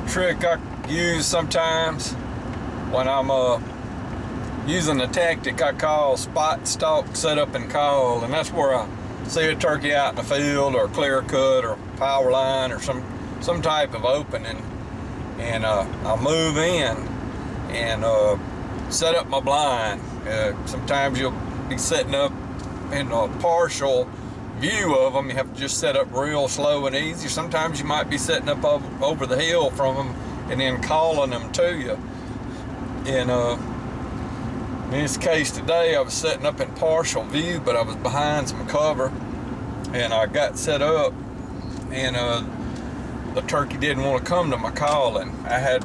trick I use sometimes when I'm using a tactic I call spot, stalk, set up, and call, and that's where I see a turkey out in the field or clear cut or power line or some type of opening, and I'll move in and set up my blind. Sometimes you'll be setting up in a partial view of them. You have to just set up real slow and easy. Sometimes you might be setting up over the hill from them and then calling them to you. And in this case today, I was setting up in partial view, but I was behind some cover, and I got set up, and the turkey didn't want to come to my calling. I'd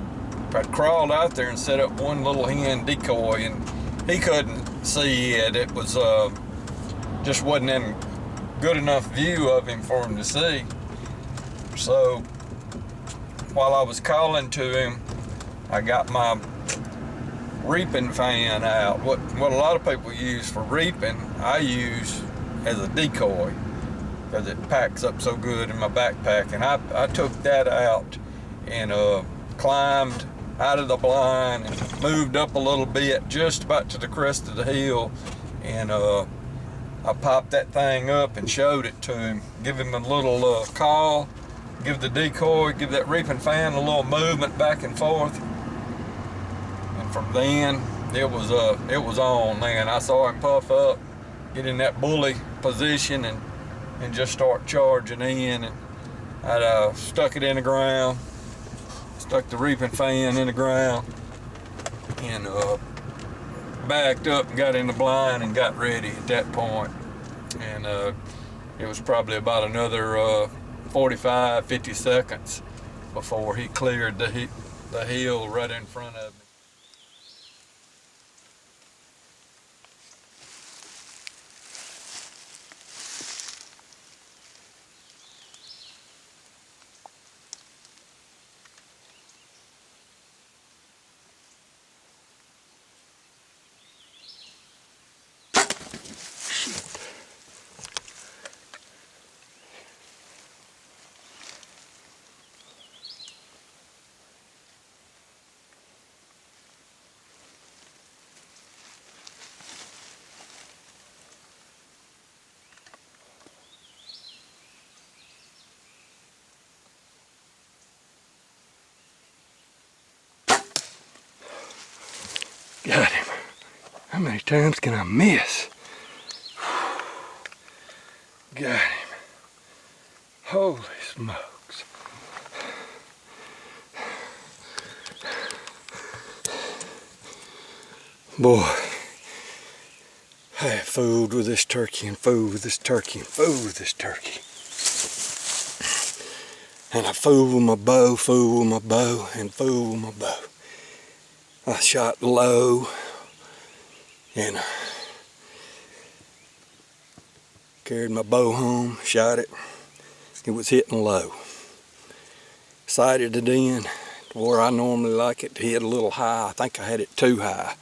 crawled out there and set up one little hen decoy, and he couldn't see it. It was just wasn't in good enough view of him for him to see. So while I was calling to him, I got my reaping fan out. What a lot of people use for reaping, I use as a decoy because it packs up so good in my backpack. And I took that out and climbed out of the blind and moved up a little bit, just about to the crest of the hill, and I popped that thing up and showed it to him, give him a little call, give the decoy, give that reaping fan a little movement back and forth. And from then, it was on, man. I saw him puff up, get in that bully position, and just start charging in. And I stuck it in the ground, stuck the reaping fan in the ground, and backed up and got in the blind and got ready at that point. And it was probably about another 45, 50 seconds before he cleared the hill right in front of me. Got him. How many times can I miss? Got him. Holy smokes. Boy, I have fooled with this turkey and fooled with this turkey and fooled with this turkey. And I fooled with my bow, fooled with my bow, and fooled with my bow. I shot low and carried my bow home, shot it. It was hitting low. Sighted it in to where I normally like it to hit a little high. I think I had it too high.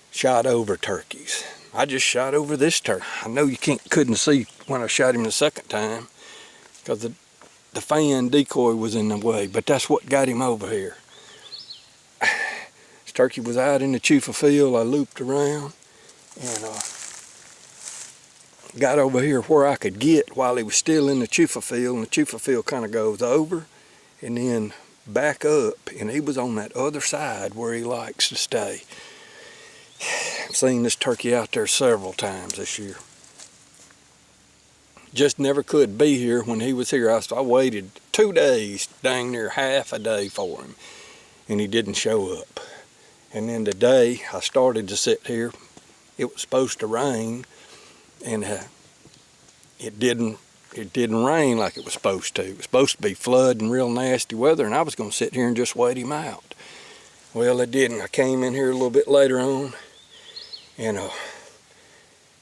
Shot over turkeys. I just shot over this turkey. I know you couldn't see when I shot him the second time because the fan decoy was in the way, but that's what got him over here. Turkey was out in the chufa field. I looped around and got over here where I could get while he was still in the chufa field. And the chufa field kind of goes over and then back up, and he was on that other side where he likes to stay. I've seen this turkey out there several times this year. Just never could be here when he was here. I waited 2 days, dang near half a day for him, and he didn't show up. And then today I started to sit here. It was supposed to rain, and it didn't rain like it was supposed to. It was supposed to be flood and real nasty weather, and I was going to sit here and just wait him out. Well, it didn't. I came in here a little bit later on and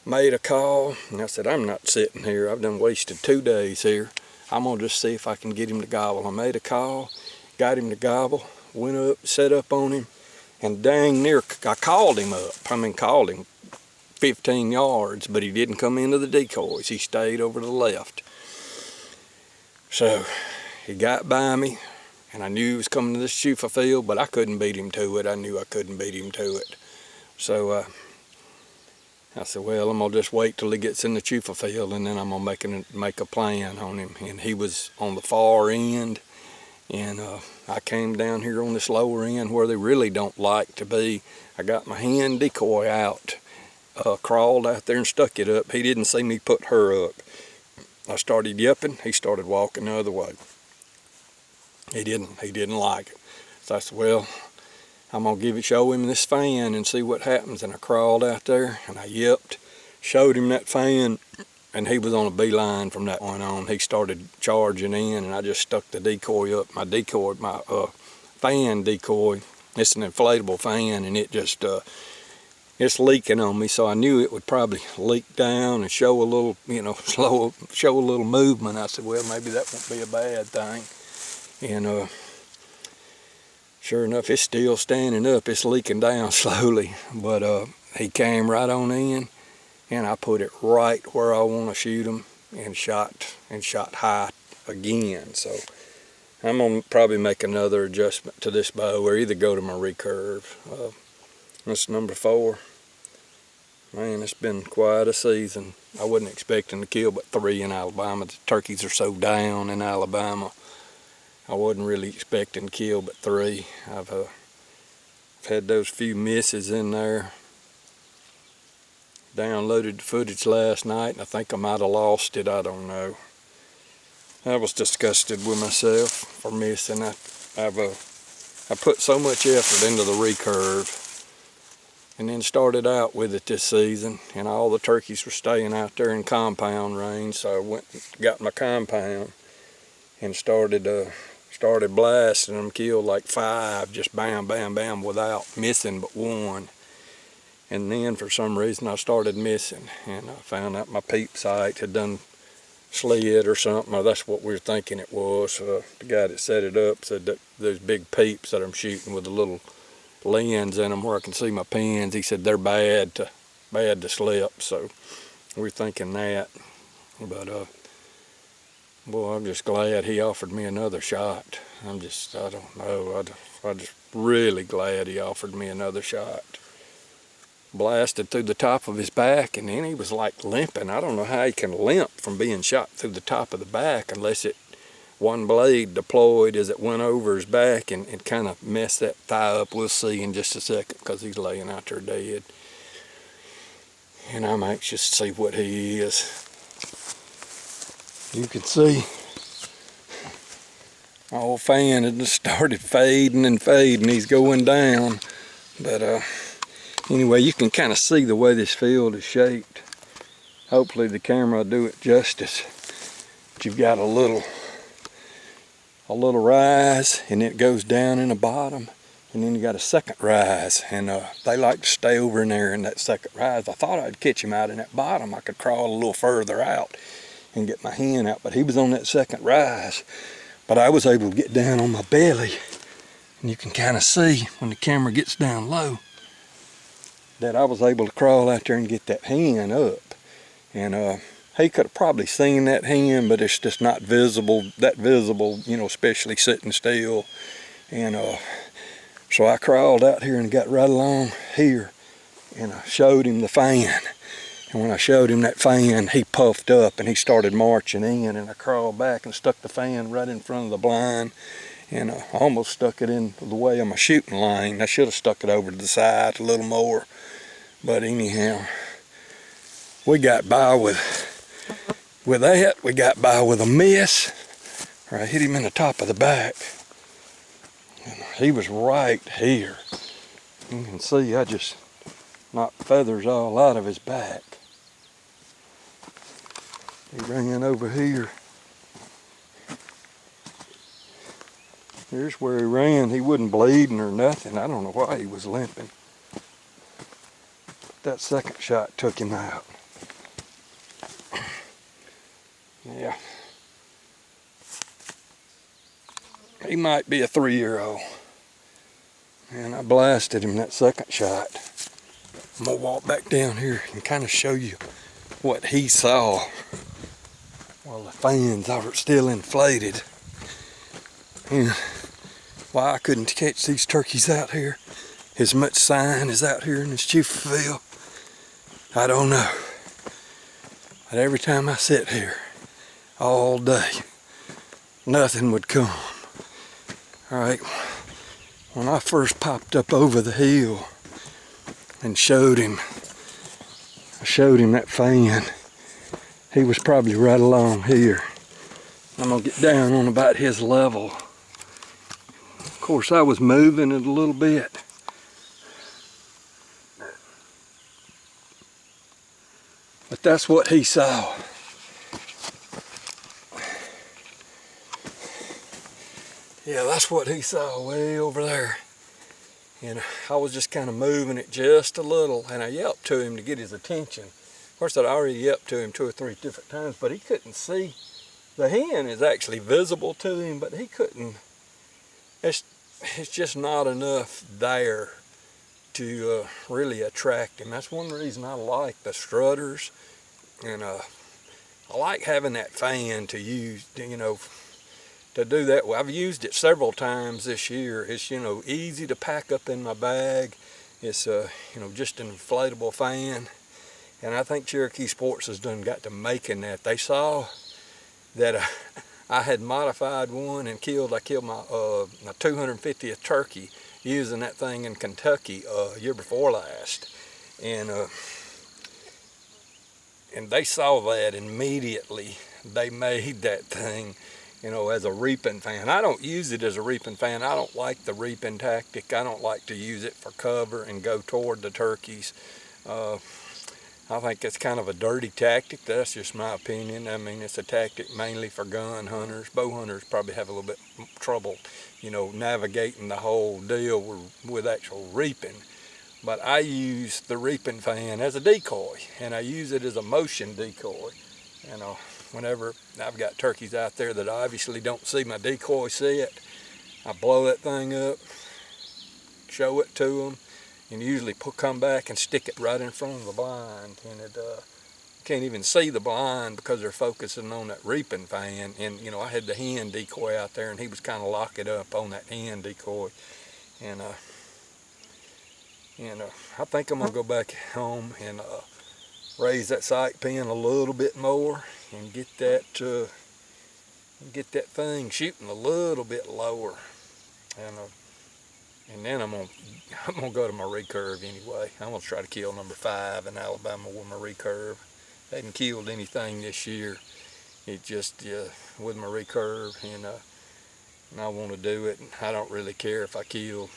made a call, and I said, I'm not sitting here. I've done wasted 2 days here. I'm going to just see if I can get him to gobble. I made a call, got him to gobble, went up, set up on him, and dang near, I called him up. Called him 15 yards, but he didn't come into the decoys. He stayed over to the left. So he got by me, And I knew he was coming to this chufa field, but I couldn't beat him to it. I knew I couldn't beat him to it. So I said, well, I'm going to just wait till he gets in the chufa field, and then I'm going to make a plan on him. And he was on the far end, and I came down here on this lower end where they really don't like to be. I got my hand decoy out, crawled out there and stuck it up. He didn't see me put her up. I started yipping. He started walking the other way. He didn't like it. So I said, well, I'm going to show him this fan and see what happens. And I crawled out there and I yipped, showed him that fan, and he was on a beeline from that point on. He started charging in, and I just stuck the decoy up. My fan decoy, it's an inflatable fan, and it just, it's leaking on me, so I knew it would probably leak down and show a little, show a little movement. I said, well, maybe that won't be a bad thing. And sure enough, it's still standing up. It's leaking down slowly, but he came right on in, and I put it right where I want to shoot him, and shot high again. So I'm gonna probably make another adjustment to this bow, or either go to my recurve. This number 4. Man, it's been quite a season. I wasn't expecting to kill but 3 in Alabama. The turkeys are so down in Alabama. I wasn't really expecting to kill but 3. I've had those few misses in there. Downloaded the footage last night, and I think I might have lost it. I don't know. I was disgusted with myself for missing. I put so much effort into the recurve, and then started out with it this season, and all the turkeys were staying out there in compound range, so I went and got my compound and started blasting them. Killed like 5, just bam, bam, bam, without missing but 1. And then for some reason I started missing, and I found out my peep sight had done slid or something, or that's what we were thinking it was. The guy that set it up said that those big peeps that I'm shooting with the little lens in them where I can see my pins, he said they're bad to slip, so we're thinking that. But boy, I'm just glad he offered me another shot. I don't know, I'm just really glad he offered me another shot. Blasted through the top of his back, and then he was like limping. I don't know how he can limp from being shot through the top of the back unless one blade deployed as it went over his back and kind of messed that thigh up. We'll see in just a second, because he's laying out there dead. And I'm anxious to see what he is. You can see my old fan had just started fading and fading. He's going down. But anyway, you can kind of see the way this field is shaped. Hopefully the camera will do it justice. But you've got a little rise, and it goes down in the bottom, and then you got a second rise, and they like to stay over in there in that second rise. I thought I'd catch him out in that bottom. I could crawl a little further out and get my hand out, but he was on that second rise. But I was able to get down on my belly, and you can kind of see when the camera gets down low that I was able to crawl out there and get that hand up. And he could have probably seen that hand, but it's just not visible, especially sitting still. And so I crawled out here and got right along here, and I showed him the fan. And when I showed him that fan, he puffed up and he started marching in, and I crawled back and stuck the fan right in front of the blind, and I almost stuck it in the way of my shooting lane. I should have stuck it over to the side a little more. But anyhow, we got by with that. We got by with a miss. I hit him in the top of the back. And he was right here. You can see I just knocked feathers all out of his back. He ran over here. Here's where he ran. He wasn't bleeding or nothing. I don't know why he was limping. That second shot took him out. Yeah. He might be a 3-year-old. And I blasted him that second shot. I'm gonna walk back down here and kind of show you what he saw while the fans are still inflated. And why I couldn't catch these turkeys out here as much sign as out here in this field. I don't know. But every time I sit here all day, nothing would come. All right, when I first popped up over the hill and showed him that fan, he was probably right along here. I'm gonna get down on about his level. Of course, I was moving it a little bit. But that's what he saw. Yeah, that's what he saw way over there. And I was just kind of moving it just a little, and I yelped to him to get his attention. Of course, I'd already yelped to him 2 or 3 different times, but he couldn't see. The hen is actually visible to him, but he couldn't. It's just not enough there to really attract him. That's one reason I like the strutters, and I like having that fan to use, to do that. Well, I've used it several times this year. It's, easy to pack up in my bag. It's, just an inflatable fan. And I think Cherokee Sports has got to making that. They saw that I had modified one and I killed my 250th turkey using that thing in Kentucky year before last. And they saw that immediately. They made that thing, as a reaping fan. I don't use it as a reaping fan. I don't like the reaping tactic. I don't like to use it for cover and go toward the turkeys. I think it's kind of a dirty tactic. That's just my opinion. I mean, it's a tactic mainly for gun hunters. Bow hunters probably have a little bit trouble, navigating the whole deal with actual reaping. But I use the reaping fan as a decoy, and I use it as a motion decoy. Whenever I've got turkeys out there that obviously don't see my decoy set, I blow that thing up, show it to them, and usually come back and stick it right in front of the blind. And it can't even see the blind because they're focusing on that reaping fan. And I had the hen decoy out there, and he was kind of locking up on that hen decoy. And I think I'm gonna go back home and raise that sight pin a little bit more and get that thing shooting a little bit lower. And then I'm gonna go to my recurve anyway. I'm gonna try to kill number 5 in Alabama with my recurve. I hadn't killed anything this year. It just with my recurve, and I want to do it. And I don't really care if I kill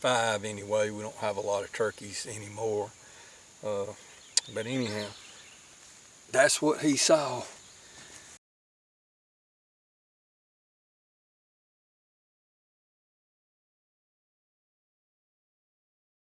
5 anyway. We don't have a lot of turkeys anymore. But anyhow, that's what he saw.